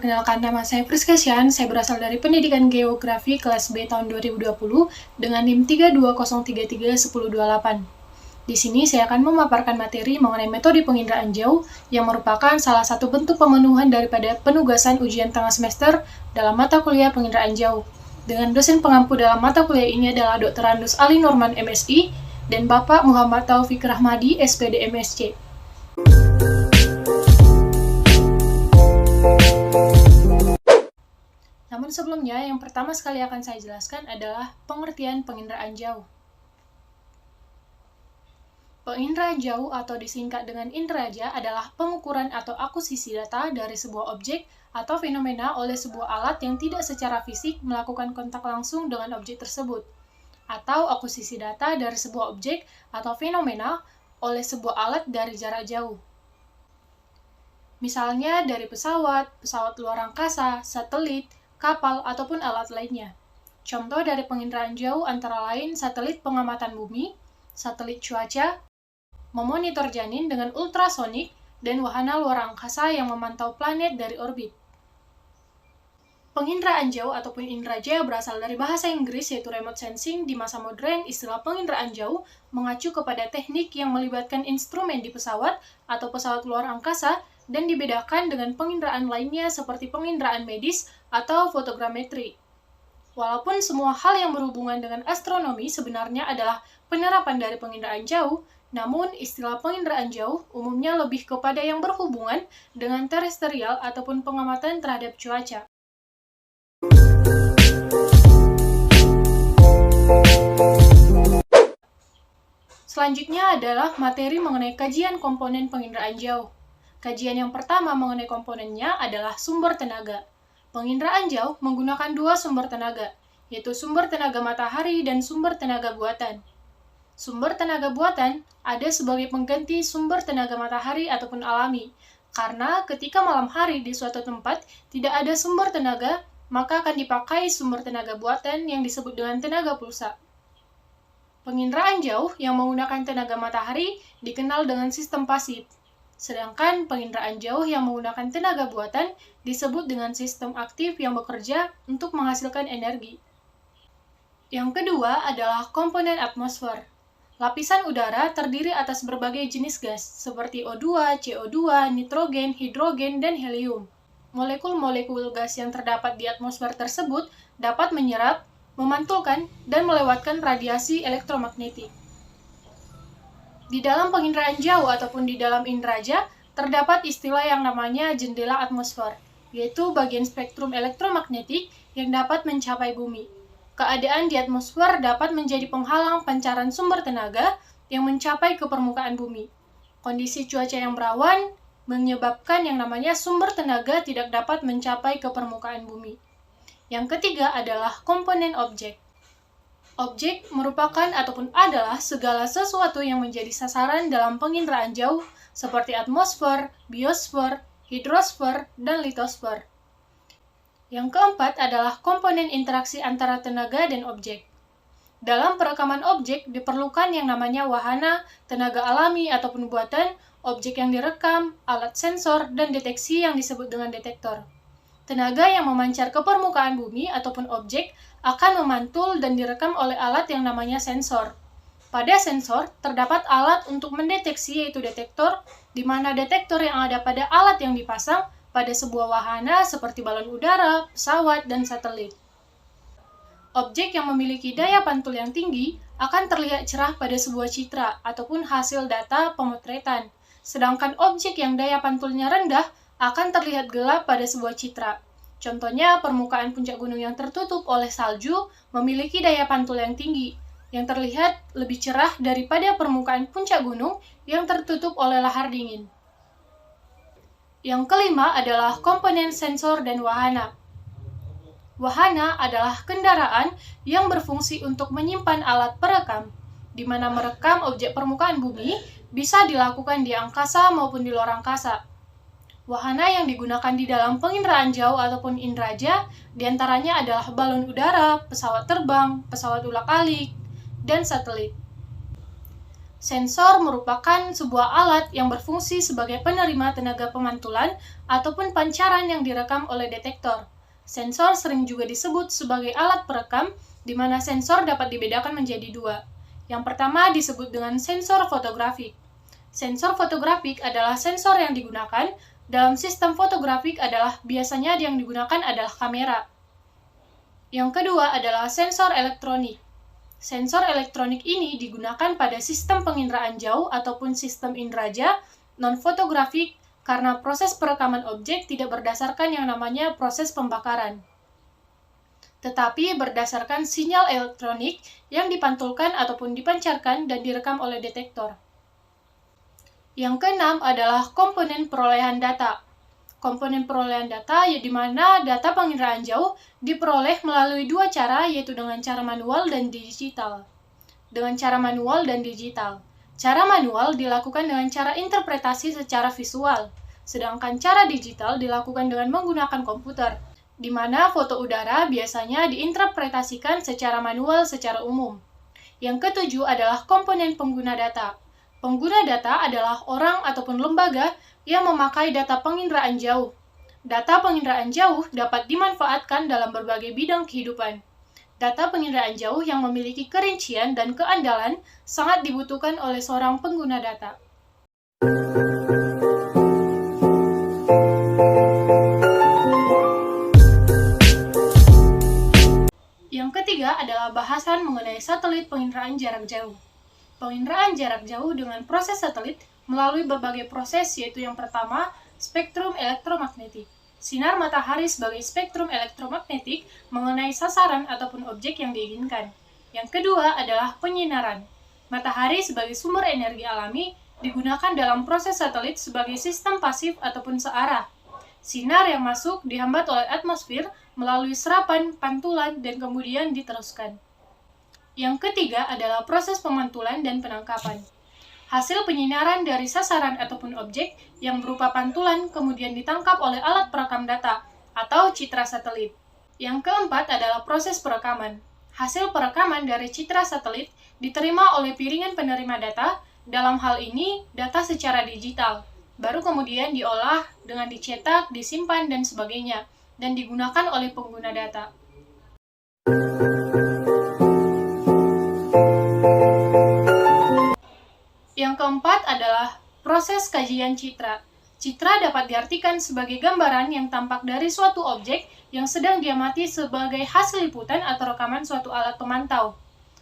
Perkenalkan, nama saya Priska Syan, saya berasal dari Pendidikan Geografi kelas B tahun 2020 dengan NIM 32033108. Di sini saya akan memaparkan materi mengenai metode penginderaan jauh yang merupakan salah satu bentuk pemenuhan daripada penugasan ujian tengah semester dalam mata kuliah penginderaan jauh. Dengan dosen pengampu dalam mata kuliah ini adalah Dr. Andus Ali Norman MSI dan Bapak Muhammad Taufik Rahmadi SPD MSc. Namun sebelumnya, yang pertama sekali akan saya jelaskan adalah pengertian penginderaan jauh. Penginderaan jauh atau disingkat dengan inderaja adalah pengukuran atau akuisisi data dari sebuah objek atau fenomena oleh sebuah alat yang tidak secara fisik melakukan kontak langsung dengan objek tersebut, atau akuisisi data dari sebuah objek atau fenomena oleh sebuah alat dari jarak jauh. Misalnya dari pesawat luar angkasa, satelit, kapal, ataupun alat lainnya. Contoh dari penginderaan jauh antara lain satelit pengamatan bumi, satelit cuaca, memonitor janin dengan ultrasonik, dan wahana luar angkasa yang memantau planet dari orbit. Penginderaan jauh ataupun inderaja berasal dari bahasa Inggris yaitu remote sensing. Di masa modern, istilah penginderaan jauh mengacu kepada teknik yang melibatkan instrumen di pesawat atau pesawat luar angkasa dan dibedakan dengan penginderaan lainnya seperti penginderaan medis atau fotogrametri. Walaupun semua hal yang berhubungan dengan astronomi sebenarnya adalah penerapan dari penginderaan jauh, namun istilah penginderaan jauh umumnya lebih kepada yang berhubungan dengan terestrial ataupun pengamatan terhadap cuaca. Selanjutnya adalah materi mengenai kajian komponen penginderaan jauh. Kajian yang pertama mengenai komponennya adalah sumber tenaga. Penginderaan jauh menggunakan dua sumber tenaga, yaitu sumber tenaga matahari dan sumber tenaga buatan. Sumber tenaga buatan ada sebagai pengganti sumber tenaga matahari ataupun alami, karena ketika malam hari di suatu tempat tidak ada sumber tenaga, maka akan dipakai sumber tenaga buatan yang disebut dengan tenaga pulsa. Penginderaan jauh yang menggunakan tenaga matahari dikenal dengan sistem pasif. Sedangkan penginderaan jauh yang menggunakan tenaga buatan disebut dengan sistem aktif yang bekerja untuk menghasilkan energi. Yang kedua adalah komponen atmosfer. Lapisan udara terdiri atas berbagai jenis gas, seperti O2, CO2, nitrogen, hidrogen, dan helium. Molekul-molekul gas yang terdapat di atmosfer tersebut dapat menyerap, memantulkan, dan melewatkan radiasi elektromagnetik. Di dalam penginderaan jauh ataupun di dalam inderaja, terdapat istilah yang namanya jendela atmosfer, yaitu bagian spektrum elektromagnetik yang dapat mencapai bumi. Keadaan di atmosfer dapat menjadi penghalang pancaran sumber tenaga yang mencapai ke permukaan bumi. Kondisi cuaca yang berawan menyebabkan yang namanya sumber tenaga tidak dapat mencapai ke permukaan bumi. Yang ketiga adalah komponen objek. Objek merupakan ataupun adalah segala sesuatu yang menjadi sasaran dalam penginderaan jauh seperti atmosfer, biosfer, hidrosfer, dan litosfer. Yang keempat adalah komponen interaksi antara tenaga dan objek. Dalam perekaman objek diperlukan yang namanya wahana, tenaga alami ataupun buatan, objek yang direkam, alat sensor, dan deteksi yang disebut dengan detektor. Tenaga yang memancar ke permukaan bumi ataupun objek akan memantul dan direkam oleh alat yang namanya sensor. Pada sensor, terdapat alat untuk mendeteksi yaitu detektor, di mana detektor yang ada pada alat yang dipasang pada sebuah wahana seperti balon udara, pesawat, dan satelit. Objek yang memiliki daya pantul yang tinggi akan terlihat cerah pada sebuah citra ataupun hasil data pemotretan, sedangkan objek yang daya pantulnya rendah akan terlihat gelap pada sebuah citra. Contohnya, permukaan puncak gunung yang tertutup oleh salju memiliki daya pantul yang tinggi, yang terlihat lebih cerah daripada permukaan puncak gunung yang tertutup oleh lahar dingin. Yang kelima adalah komponen sensor dan wahana. Wahana adalah kendaraan yang berfungsi untuk menyimpan alat perekam, di mana merekam objek permukaan bumi bisa dilakukan di angkasa maupun di luar angkasa. Wahana yang digunakan di dalam penginderaan jauh ataupun inderaja diantaranya adalah balon udara, pesawat terbang, pesawat ulak-alik, dan satelit. Sensor merupakan sebuah alat yang berfungsi sebagai penerima tenaga pemantulan ataupun pancaran yang direkam oleh detektor. Sensor sering juga disebut sebagai alat perekam, di mana sensor dapat dibedakan menjadi dua. Yang pertama disebut dengan sensor fotografik. Sensor fotografik adalah sensor yang digunakan dalam sistem fotografik biasanya yang digunakan adalah kamera. Yang kedua adalah sensor elektronik. Sensor elektronik ini digunakan pada sistem penginderaan jauh ataupun sistem inderaja non-fotografik karena proses perekaman objek tidak berdasarkan yang namanya proses pembakaran, tetapi berdasarkan sinyal elektronik yang dipantulkan ataupun dipancarkan dan direkam oleh detektor. Yang keenam adalah komponen perolehan data. Komponen perolehan data di mana data penginderaan jauh diperoleh melalui dua cara, yaitu dengan cara manual dan digital. Dengan cara manual dan digital. Cara manual dilakukan dengan cara interpretasi secara visual, sedangkan cara digital dilakukan dengan menggunakan komputer, di mana foto udara biasanya diinterpretasikan secara manual secara umum. Yang ketujuh adalah komponen pengguna data. Pengguna data adalah orang ataupun lembaga yang memakai data penginderaan jauh. Data penginderaan jauh dapat dimanfaatkan dalam berbagai bidang kehidupan. Data penginderaan jauh yang memiliki kerincian dan keandalan sangat dibutuhkan oleh seorang pengguna data. Yang ketiga adalah bahasan mengenai satelit penginderaan jarak jauh. Penginderaan jarak jauh dengan proses satelit melalui berbagai proses, yaitu yang pertama, spektrum elektromagnetik. Sinar matahari sebagai spektrum elektromagnetik mengenai sasaran ataupun objek yang diinginkan. Yang kedua adalah penyinaran. Matahari sebagai sumber energi alami digunakan dalam proses satelit sebagai sistem pasif ataupun searah. Sinar yang masuk dihambat oleh atmosfer melalui serapan, pantulan, dan kemudian diteruskan. Yang ketiga adalah proses pemantulan dan penangkapan. Hasil penyinaran dari sasaran ataupun objek yang berupa pantulan kemudian ditangkap oleh alat perekam data atau citra satelit. Yang keempat adalah proses perekaman. Hasil perekaman dari citra satelit diterima oleh piringan penerima data, dalam hal ini data secara digital, baru kemudian diolah dengan dicetak, disimpan, dan sebagainya, dan digunakan oleh pengguna data. Yang keempat adalah proses kajian citra. Citra dapat diartikan sebagai gambaran yang tampak dari suatu objek yang sedang diamati sebagai hasil liputan atau rekaman suatu alat pemantau.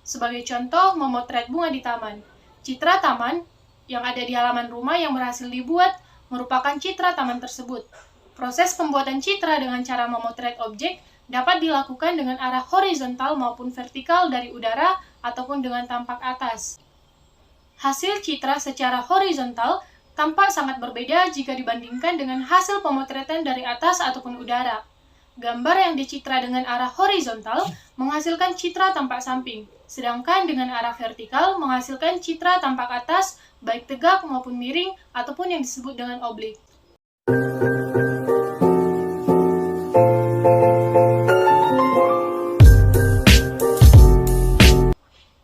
Sebagai contoh, memotret bunga di taman. Citra taman yang ada di halaman rumah yang berhasil dibuat merupakan citra taman tersebut. Proses pembuatan citra dengan cara memotret objek dapat dilakukan dengan arah horizontal maupun vertikal dari udara ataupun dengan tampak atas. Hasil citra secara horizontal tampak sangat berbeda jika dibandingkan dengan hasil pemotretan dari atas ataupun udara. Gambar yang dicitra dengan arah horizontal menghasilkan citra tampak samping, sedangkan dengan arah vertikal menghasilkan citra tampak atas, baik tegak maupun miring, ataupun yang disebut dengan oblik.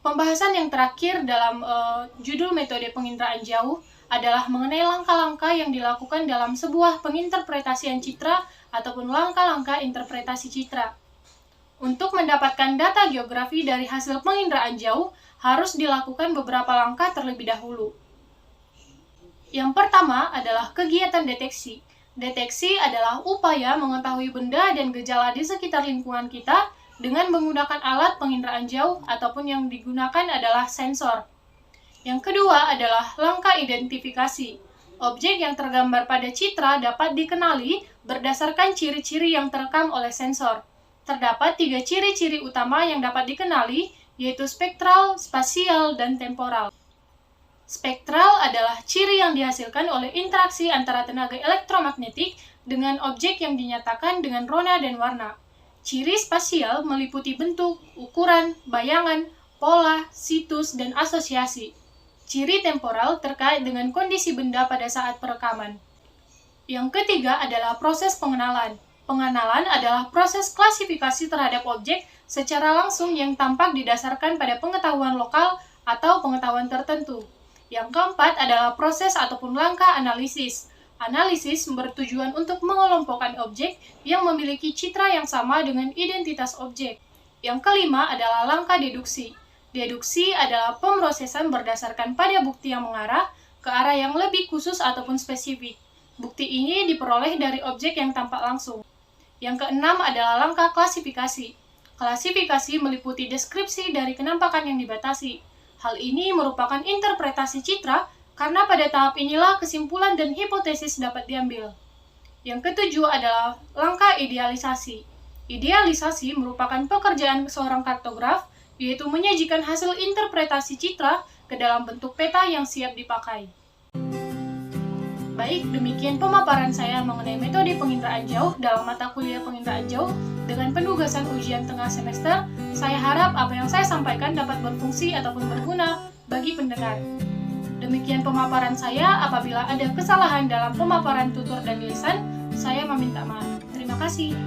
Pembahasan yang terakhir dalam judul metode penginderaan jauh adalah mengenai langkah-langkah yang dilakukan dalam sebuah penginterpretasian citra ataupun langkah-langkah interpretasi citra. Untuk mendapatkan data geografi dari hasil penginderaan jauh, harus dilakukan beberapa langkah terlebih dahulu. Yang pertama adalah kegiatan deteksi. Deteksi adalah upaya mengetahui benda dan gejala di sekitar lingkungan kita dengan menggunakan alat penginderaan jauh ataupun yang digunakan adalah sensor. Yang kedua adalah langkah identifikasi. Objek yang tergambar pada citra dapat dikenali berdasarkan ciri-ciri yang terekam oleh sensor. Terdapat 3 ciri-ciri utama yang dapat dikenali, yaitu spektral, spasial, dan temporal. Spektral adalah ciri yang dihasilkan oleh interaksi antara tenaga elektromagnetik dengan objek yang dinyatakan dengan rona dan warna. Ciri spasial meliputi bentuk, ukuran, bayangan, pola, situs, dan asosiasi. Ciri temporal terkait dengan kondisi benda pada saat perekaman. Yang ketiga adalah proses pengenalan. Pengenalan adalah proses klasifikasi terhadap objek secara langsung yang tampak didasarkan pada pengetahuan lokal atau pengetahuan tertentu. Yang keempat adalah proses ataupun langkah analisis. Analisis bertujuan untuk mengelompokkan objek yang memiliki citra yang sama dengan identitas objek. Yang kelima adalah langkah deduksi. Deduksi adalah pemrosesan berdasarkan pada bukti yang mengarah ke arah yang lebih khusus ataupun spesifik. Bukti ini diperoleh dari objek yang tampak langsung. Yang keenam adalah langkah klasifikasi. Klasifikasi meliputi deskripsi dari kenampakan yang dibatasi. Hal ini merupakan interpretasi citra karena pada tahap inilah kesimpulan dan hipotesis dapat diambil. Yang ketujuh adalah langkah idealisasi. Idealisasi merupakan pekerjaan seorang kartograf, yaitu menyajikan hasil interpretasi citra ke dalam bentuk peta yang siap dipakai. Baik, demikian pemaparan saya mengenai metode penginderaan jauh dalam mata kuliah penginderaan jauh dengan penugasan ujian tengah semester. Saya harap apa yang saya sampaikan dapat berfungsi ataupun berguna bagi pendengar. Demikian pemaparan saya. Apabila ada kesalahan dalam pemaparan tutur dan lisan, saya meminta maaf. Terima kasih.